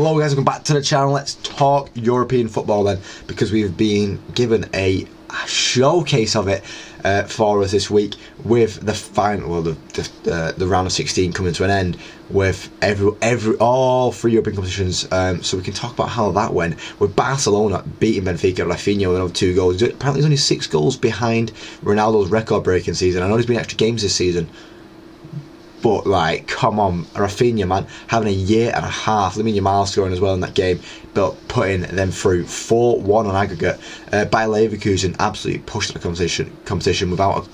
Hello guys, welcome back to the channel. Let's talk European football then, because we've been given a showcase of it for us this week with the final, well, the round of 16 coming to an end with all three European competitions. So we can talk about how that went with Barcelona beating Benfica. Rafinha with 2 goals. Apparently he's only 6 goals behind Ronaldo's record-breaking season. I know there's been extra games this season, but like, come on, Rafinha, man, having a year and a half. Lamine Yamal scoring as well in that game, but putting them through 4-1 on aggregate. Bayer Leverkusen absolutely pushed the competition without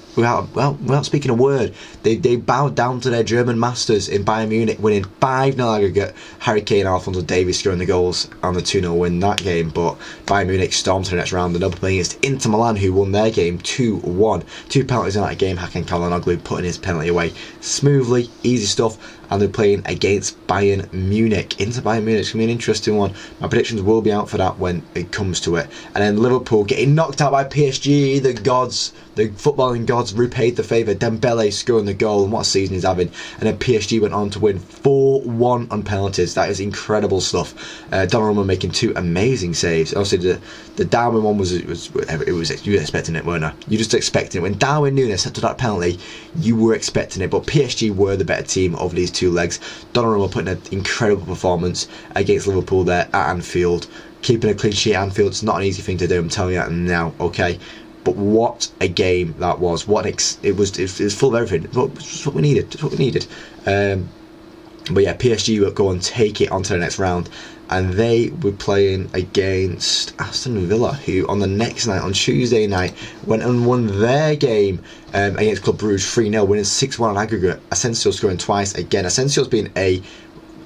speaking a word. They bowed down to their German masters in Bayern Munich, winning 5-0 aggregate. Harry Kane and Alphonso Davies scoring the goals on the 2-0 win that game. But Bayern Munich stormed to the next round and up playing against Inter Milan, who won their game 2-1. 2 penalties in that game. Hakan Çalhanoğlu putting his penalty away smoothly, easy stuff. And they're playing against Bayern Munich. Into Bayern Munich, it's going to be an interesting one. My predictions will be out for that when it comes to it. And then Liverpool getting knocked out by PSG, the gods, the footballing gods repaid the favour. Dembele scoring the goal, and what a season he's having. And then PSG went on to win 4-1 on penalties. That is incredible stuff. Donnarumma making 2 amazing saves. Obviously, the Darwin one was you were expecting it, weren't you? You just expecting it. When Darwin Núñez set to that penalty, you were expecting it. But PSG were the better team over these 2 legs. Donnarumma putting an incredible performance against Liverpool there at Anfield. Keeping a clean sheet at Anfield, it's not an easy thing to do, I'm telling you that now, okay? But what a game that was. It was full of everything. It's what we needed. It's what we needed. But yeah, PSG will go and take it onto the next round. And they were playing against Aston Villa, who on the next night, on Tuesday night, went and won their game against Club Brugge 3-0, winning 6-1 on aggregate. Asensio scoring twice again. Asensio's been a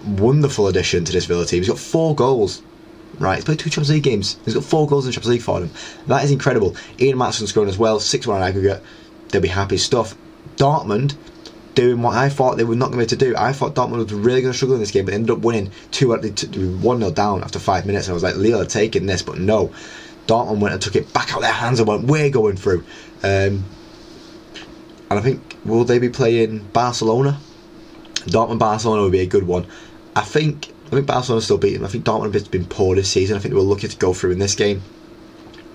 wonderful addition to this Villa team. He's got 4 goals. Right, he's played 2 Champions League games. He's got 4 goals in the Champions League for them. That is incredible. Ian Maatsen scoring as well, 6-1 on aggregate. They'll be happy stuff. Dortmund doing what I thought they were not going to do. I thought Dortmund was really going to struggle in this game, but they ended up winning 1-0 down after 5 minutes. And I was like, Lille are taking this, but no. Dortmund went and took it back out their hands and went, we're going through. And I think, will they be playing Barcelona? Dortmund-Barcelona would be a good one. I think Barcelona's still beating them. I think Dortmund have been poor this season. I think they were lucky to go through in this game.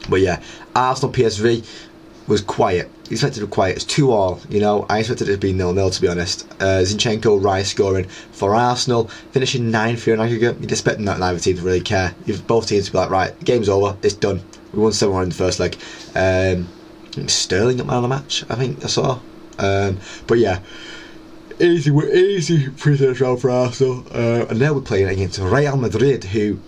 But yeah, Arsenal PSV was quiet. You expected it to be quiet. It's 2-2, you know. I expected it to be 0-0, to be honest. Zinchenko, Rice scoring for Arsenal, finishing 9-3 on aggregate. You'd expect that neither team to really care. Both teams to be like, right, game's over, it's done. We won 7-1 in the first leg. Sterling got man of the match, I think I saw. But yeah, easy pre-finish round for Arsenal. And now we're playing against Real Madrid, who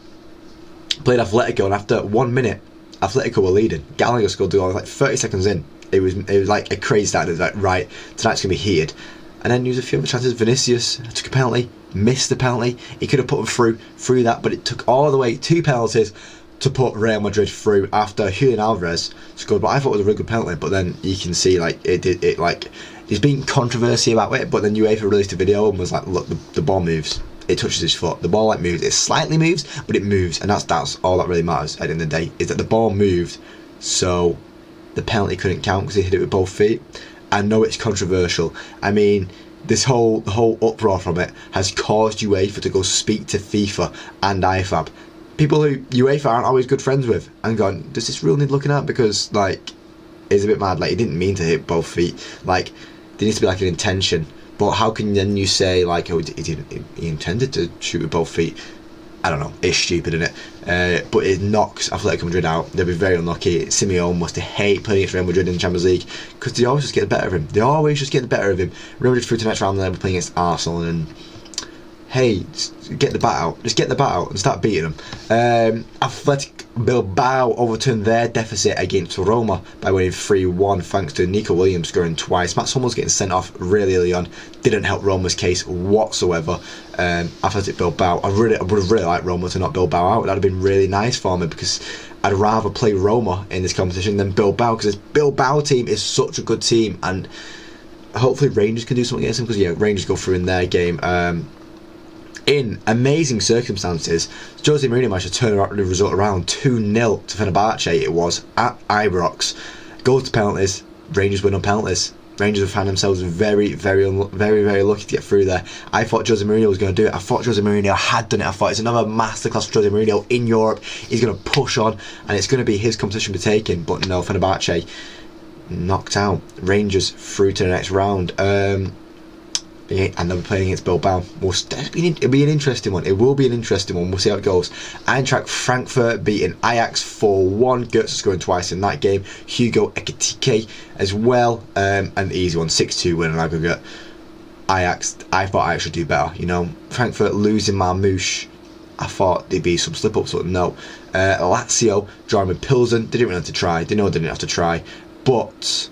played Atletico, and after 1 minute, Atletico were leading. Gallagher scored the goal like 30 seconds in. It was like a crazy start. It was like, right, tonight's going to be heated. And then used a few other chances. Vinicius took a penalty, missed the penalty. He could have put them through that, but it took all the way 2 penalties to put Real Madrid through after Julian Alvarez scored. But I thought it was a really good penalty. But then you can see like there's been controversy about it. But then UEFA released a video and was like, look, the ball moves. It touches his foot. The ball like moves. It slightly moves, but it moves, and that's all that really matters at the end of the day. Is that the ball moved, so the penalty couldn't count because he hit it with both feet. I know it's controversial. I mean, the whole uproar from it has caused UEFA to go speak to FIFA and IFAB, people who UEFA aren't always good friends with, and gone, does this rule need looking at? Because like, it's a bit mad. Like, he didn't mean to hit both feet. Like, there needs to be like an intention. But how can then you say like, oh, he intended to shoot with both feet? I don't know. It's stupid, isn't it? But it knocks Atletico Madrid out. They'll be very unlucky. Simeone must hate playing against Real Madrid in the Champions League because they always just get the better of him. Real Madrid through to the next round, and then we're playing against Arsenal. And hey, just get the bat out. Just get the bat out and start beating them. Athletic Bilbao overturned their deficit against Roma by winning 3-1 thanks to Nico Williams scoring twice. Mats Hummels getting sent off really early on didn't help Roma's case whatsoever. Athletic Bilbao, I would have really liked Roma to knock Bilbao out. That would have been really nice for me because I'd rather play Roma in this competition than Bilbao, because this Bilbao team is such a good team, and hopefully Rangers can do something against them, because yeah, Rangers go through in their game. In amazing circumstances, Jose Mourinho managed to turn the result around 2-0 to Fenerbahce. It was at Ibrox. Goes to penalties. Rangers win on penalties. Rangers have found themselves very lucky to get through there. I thought Jose Mourinho was going to do it. I thought Jose Mourinho had done it. I thought it's another masterclass for Jose Mourinho in Europe. He's going to push on, and it's going to be his competition to be taken. But no, Fenerbahce knocked out. Rangers through to the next round. And they'll be playing against Bilbao. It'll be an interesting one. It will be an interesting one. We'll see how it goes. Eintracht Frankfurt beating Ajax 4-1. Götze scoring twice in that game. Hugo Ekitike as well. An easy one, 6-2 win on aggregate. Ajax, I thought Ajax should do better. You know, Frankfurt losing Marmouche. I thought there'd be some slip-ups, but no. Lazio drawing with Pilsen. They didn't really have to try. They know they didn't have to try. But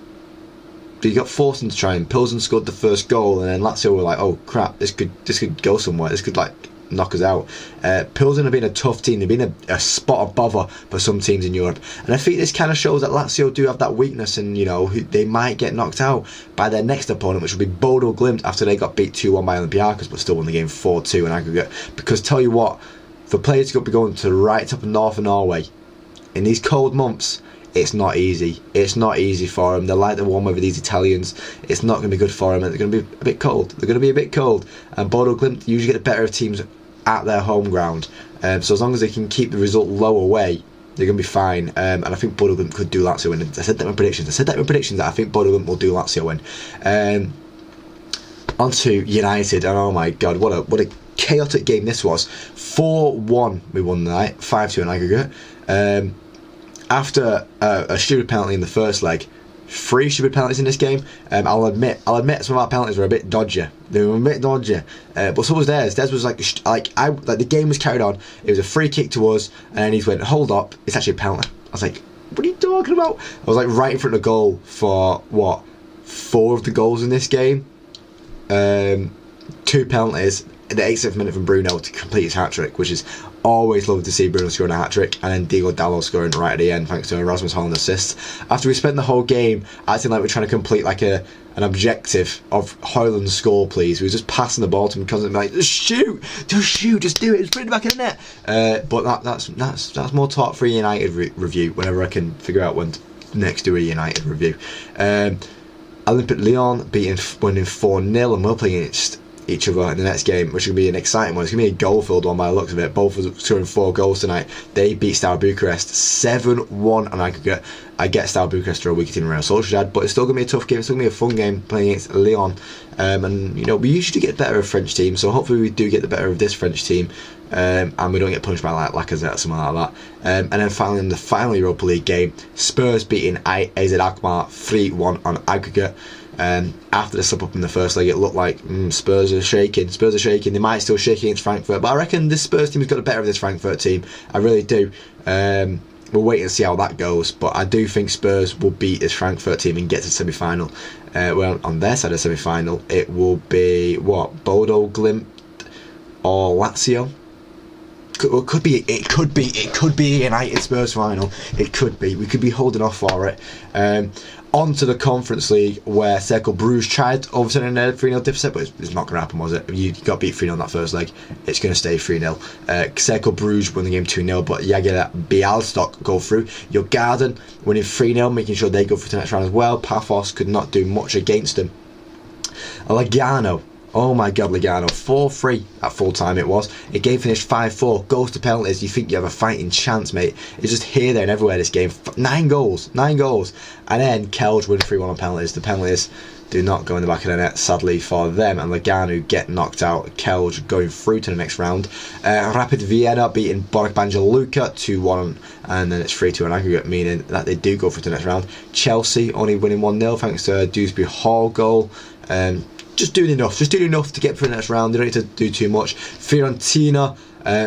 they got forced into trying. Pilsen scored the first goal, and then Lazio were like, "Oh crap, this could go somewhere. This could like knock us out." Pilsen have been a tough team. They've been a spot of bother for some teams in Europe, and I think this kind of shows that Lazio do have that weakness, and you know they might get knocked out by their next opponent, which will be Bodo Glimt after they got beat 2-1 by Olympiacos, but still won the game 4-2 in aggregate. Because tell you what, for players to be going to the right top of North of Norway in these cold months, it's not easy. It's not easy for them. They're like the warm weather, these Italians. It's not going to be good for them, and they're going to be a bit cold. They're going to be a bit cold. And Bodo Glimt usually get the better of teams at their home ground. So as long as they can keep the result low away, they're going to be fine. And I think Bodo Glimt could do Lazio win. I said that in my predictions. That I think Bodo Glimt will do Lazio win. On to United, and oh my god, what a chaotic game this was. 4-1 we won the night, 5-2 in aggregate. After a stupid penalty in the first leg, 3 stupid penalties in this game. I'll admit some of our penalties were a bit dodgy. They were a bit dodgy, but so was theirs. Theirs was like the game was carried on. It was a free kick to us, and then he went, "Hold up, it's actually a penalty." I was like, "What are you talking about?" I was like right in front of the goal for 4 of the goals in this game. 2 penalties. The 87th minute from Bruno to complete his hat-trick, which is always lovely to see Bruno scoring a hat-trick, and then Diego Dallo scoring right at the end thanks to a Rasmus Holland assist. After we spent the whole game acting like we're trying to complete like an objective of Højlund's score, please. We were just passing the ball to him constantly like, just shoot, just do it, just put it in the back of the net. But that's more talk for a United review whenever I can figure out when next do a United review. Olympique Lyon winning 4-0, and we're playing against each other in the next game, which is going to be an exciting one. It's going to be a goal-filled one by the looks of it. Both of us scoring 4 goals tonight. They beat Steaua Bucharest 7-1 on aggregate. I get Steaua Bucharest for a week in Real Sociedad, but it's still going to be a tough game. It's still going to be a fun game playing against Lyon. And you know, we usually get the better of French teams, so hopefully we do get the better of this French team, and we don't get punished by like Lacazette or something like that. And then finally in the final Europa League game, Spurs beating AZ Alkmaar 3-1 on aggregate. After the slip up in the first leg, it looked like Spurs are shaking. They might still shake against Frankfurt, but I reckon this Spurs team has got the better of this Frankfurt team. I really do. We'll wait and see how that goes, but I do think Spurs will beat this Frankfurt team and get to the semi-final. Well, on their side of the semi-final, it will be Bodo Glimt or Lazio. It could be a United Spurs final. It could be. We could be holding off for it. On to the Conference League, where Cercle Bruges tried overturning a 3-0 deficit, but it's not going to happen, was it? You got beat 3-0 in that first leg. It's going to stay 3-0. Cercle Bruges won the game 2-0, but Jagiella Bialystok go through. Djurgården winning 3-0, making sure they go through to the next round as well. Paphos could not do much against them. Lugano. Oh my god, Lugano, 4-3 at full time it was. The game finished 5-4, goes to penalties. You think you have a fighting chance, mate. It's just here, there and everywhere this game. 9 goals. And then Kelj win 3-1 on penalties. The penalties do not go in the back of the net, sadly for them, and Lugano get knocked out. Kelj going through to the next round. Rapid Vienna beating Borek Banja Luka 2-1, and then it's 3-2 on aggregate, meaning that they do go through to the next round. Chelsea only winning 1-0 thanks to a Dewsbury Hall goal. Just doing enough to get through the next round. They don't need to do too much. Fiorentina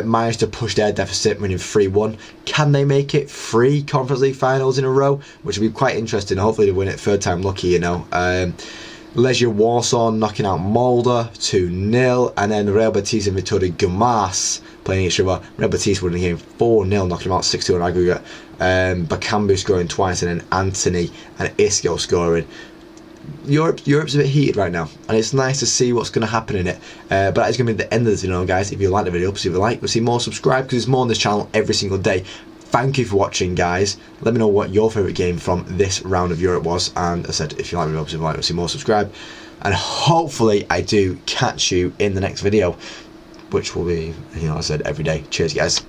managed to push their deficit, winning 3-1. Can they make it 3 Conference League finals in a row? Which would be quite interesting. Hopefully they win it third time lucky, you know. Legia Warsaw knocking out Molde 2-0, and then Real Betis and Vitoria Guimarães playing each other. Real Betis winning the game 4-0, knocking them out 6-2 on aggregate. Bakambu scoring twice, and then Anthony and Isco scoring. Europe's a bit heated right now, and it's nice to see what's going to happen in it. But that is going to be the end of the video, guys. If you like the video, please leave a like. We'll see more, subscribe, because there's more on this channel every single day. thank you for watching, guys. Let me know what your favourite game from this round of Europe was, and as I said, if you like me, obviously like to see more, subscribe, and hopefully I do catch you in the next video, which will be, I said, every day. Cheers, guys.